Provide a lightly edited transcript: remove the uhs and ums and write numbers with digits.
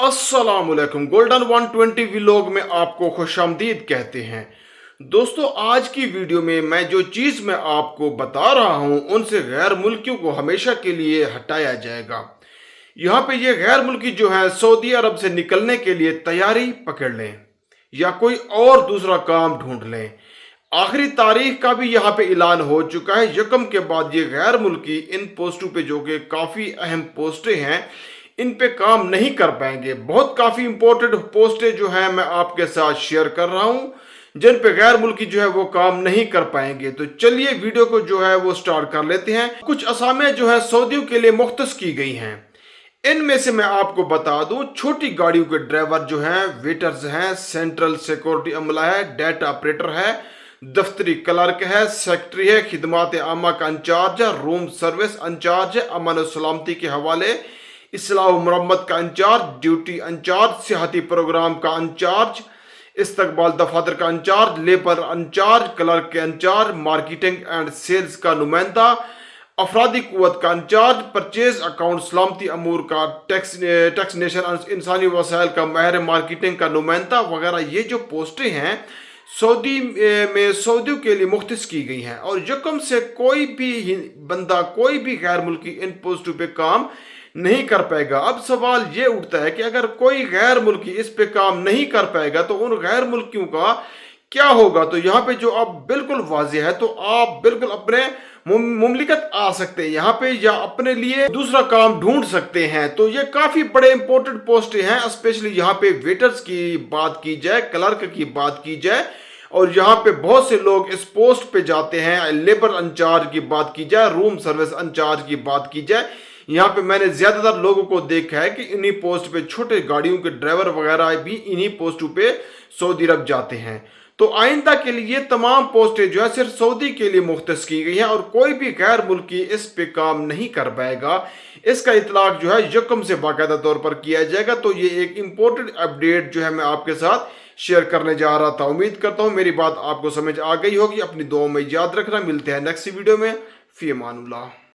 अस्सलाम वालेकुम। Golden 120 vlog में आपको खुशामदीद कहते हैं। दोस्तों, आज की वीडियो में मैं जो चीज़ मैं आपको बता रहा हूं उनसे गैर मुल्कियों को हमेशा के लिए हटाया जाएगा। यहाँ पे ये गैर मुल्की जो है सऊदी अरब से निकलने के लिए तैयारी पकड़ लें या कोई और दूसरा काम ढूंढ लें। आखिरी तारीख का भी यहाँ पे ऐलान हो चुका है। यकम के बाद ये गैर मुल्की इन पोस्टों पे जो कि काफ़ी अहम पोस्टें हैं इन पे काम नहीं कर पाएंगे। बहुत काफ़ी इंपॉर्टेंट पोस्टें जो हैं मैं आपके साथ शेयर कर रहा हूँ जिन पे गैर मुल्की जो है वो काम नहीं कर पाएंगे। तो चलिए वीडियो को जो है वो स्टार्ट कर लेते हैं। कुछ असामियाँ जो है सऊदियों के लिए मुख्तस की गई हैं। इनमें से मैं आपको बता दूं, छोटी गाड़ियों के ड्राइवर जो हैं, वेटर्स हैं, सेंट्रल सिक्योरिटी अमला है, डेटा ऑपरेटर है, दफ्तरी क्लर्क है, सेक्रेटरी है, खिदमात आमा का इंचार्ज है, रूम सर्विस इंचार्ज है, अमन और सलामती के हवाले इस्लाह मरम्मत का इंचार्ज, ड्यूटी इंचार्ज, सियाहती प्रोग्राम का इंचार्ज, इस्तकबाल दफातर का इंचार्ज, लेबर इंचार्ज, क्लर्क के इंचार्ज, मार्केटिंग एंड सेल्स का अफरादी कुव्वत का इंचार्ज, परचेज अकाउंट, सलामती अमूर का, टैक्सेशन, इंसानी वसाइल का माहिर, मार्केटिंग का नुमाइंदा वगैरह ये जो पोस्टें हैं सऊदी में सऊदियों के लिए मुख्तस की गई हैं। और यकम से कोई भी बंदा, कोई भी गैर मुल्की इन पोस्टों पे काम नहीं कर पाएगा। अब सवाल ये उठता है कि अगर कोई गैर मुल्की इस पे काम नहीं कर पाएगा तो उन गैर मुल्कियों का क्या होगा। तो यहाँ पे जो अब बिल्कुल वाज़ेह है, तो आप बिल्कुल अपने मुमलिकत आ सकते हैं यहाँ पे या अपने लिए दूसरा काम ढूंढ सकते हैं। तो ये काफ़ी बड़े इंपॉर्टेंट पोस्टें हैं। स्पेशली यहाँ पे वेटर्स की बात की जाए, क्लर्क की बात की जाए, और यहाँ पे बहुत से लोग इस पोस्ट पे जाते हैं। लेबर इंचार्ज की बात की जाए, रूम सर्विस इंचार्ज की बात की जाए, यहाँ पे मैंने ज़्यादातर लोगों को देखा है कि इन्हीं पोस्ट पे छोटे गाड़ियों के ड्राइवर वगैरह भी इन्हीं पोस्टों पे सऊदी अरब जाते हैं। तो आइंदा के लिए तमाम पोस्टें जो है सिर्फ सऊदी के लिए मुख्तस की गई हैं और कोई भी गैर मुल्की इस पे काम नहीं कर पाएगा। इसका इतलाक जो है यकम से बाकायदा तौर पर किया जाएगा। तो ये एक इम्पोर्टेंट अपडेट जो है मैं आपके साथ शेयर करने जा रहा था। उम्मीद करता हूँ मेरी बात आपको समझ आ गई होगी। अपनी दुआओं में याद रखना। मिलते हैं नेक्स्ट वीडियो में। फी अमानुल्लाह।